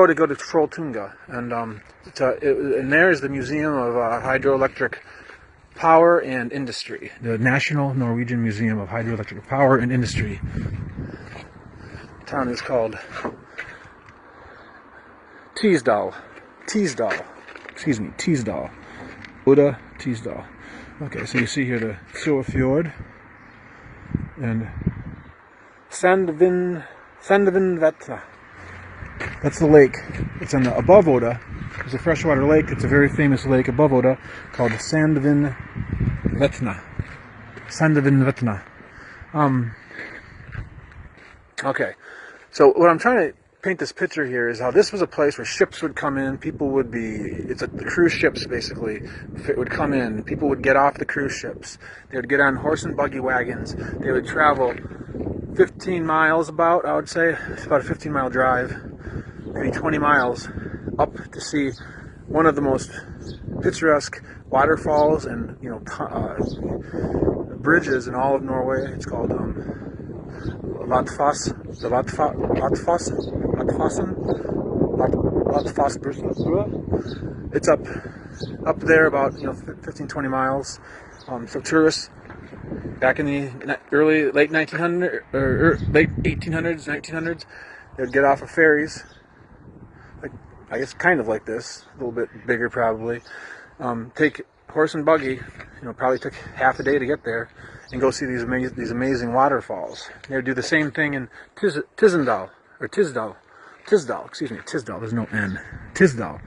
To go to Trolltunga, and and there is the Museum of Hydroelectric Power and Industry, the National Norwegian Museum of Hydroelectric Power and Industry. The town is called Teesdal. Teesdal. Odda Teesdal. Okay, so you see here the Fjord and Sandvinvatna. That's the lake. It's on the above Odda. There's a freshwater lake. It's a very famous lake above Odda called Sandvinvatna. Okay, so what I'm trying to paint this picture here is how this was a place where ships would come in. People would be, the cruise ships basically would come in. People would get off the cruise ships. They would get on horse and buggy wagons. They would travel 15 miles about, I would say. It's about a 15-mile drive. Maybe 20 miles up to see one of the most picturesque waterfalls and bridges in all of Norway. It's called Vatfossen. It's up there about 15-20 miles. So tourists back in the late 1800s, 1900s, they would get off of ferries. I guess kind of like this, a little bit bigger probably. Take horse and buggy, probably took half a day to get there, and go see these amazing waterfalls. They would do the same thing in Tisdal. There's no N. Tisdal.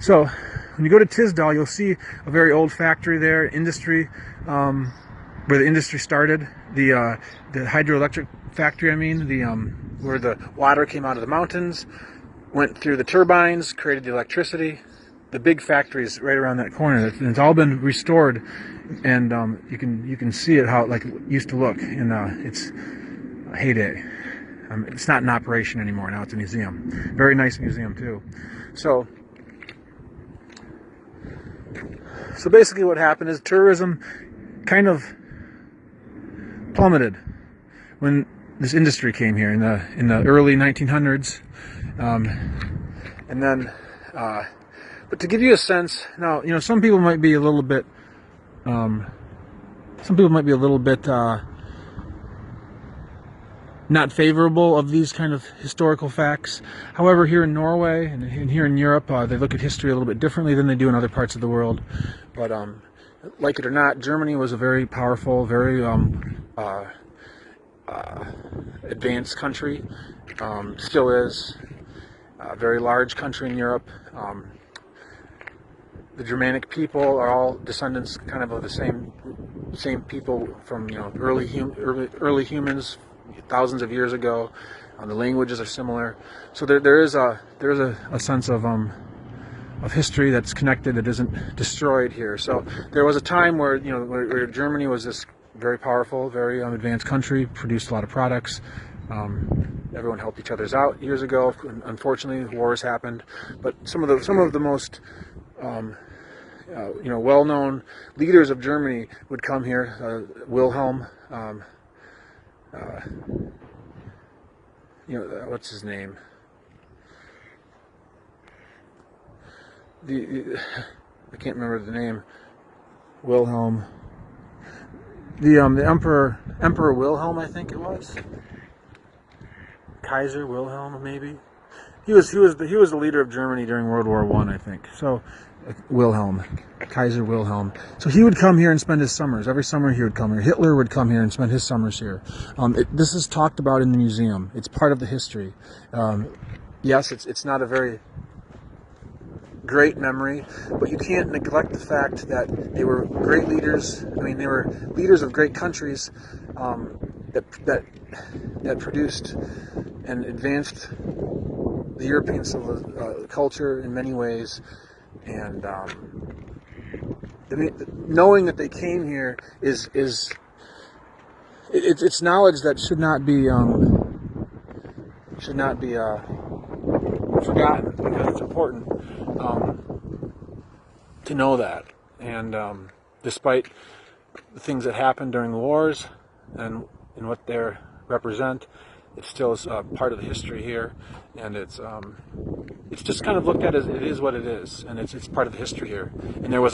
So when you go to Tisdal, you'll see a very old factory there, industry, where the industry started. The hydroelectric factory, where the water came out of the mountains, went through the turbines, created the electricity. The big factories right around that corner. It's all been restored, and you can see it how it used to look in its heyday. It's not in operation anymore. Now it's a museum. Very nice museum too. So basically, what happened is tourism kind of plummeted when this industry came here in the early 1900s. And then, but to give you a sense, now some people might be a little bit, not favorable of these kind of historical facts. However, here in Norway and here in Europe, they look at history a little bit differently than they do in other parts of the world. But like it or not, Germany was a very powerful, very advanced country. Still is. A very large country in Europe. The Germanic people are all descendants, kind of the same people from early humans, thousands of years ago. The languages are similar, so there is a sense of history that's connected, that isn't destroyed here. So there was a time where where Germany was this very powerful, very advanced country, produced a lot of products. Everyone helped each other's out years ago. Unfortunately, wars happened, but some of the most well-known leaders of Germany would come here. Wilhelm, what's his name? I can't remember the name. Wilhelm. The Emperor Wilhelm, I think it was. Kaiser Wilhelm, maybe. He was the leader of Germany during World War I think. So Wilhelm, Kaiser Wilhelm. So he would come here and spend his summers. Every summer he would come here. Hitler would come here and spend his summers here. This is talked about in the museum. It's part of the history. Yes, it's not a very great memory, but you can't neglect the fact that they were great leaders. They were leaders of great countries that produced and advanced the European culture in many ways, and knowing that they came here is it's knowledge that should not be forgotten, because it's important to know that. And despite the things that happened during the wars and what they represent, It still is part of the history here, and it's just kind of looked at as it is what it is, and it's part of the history here. And there was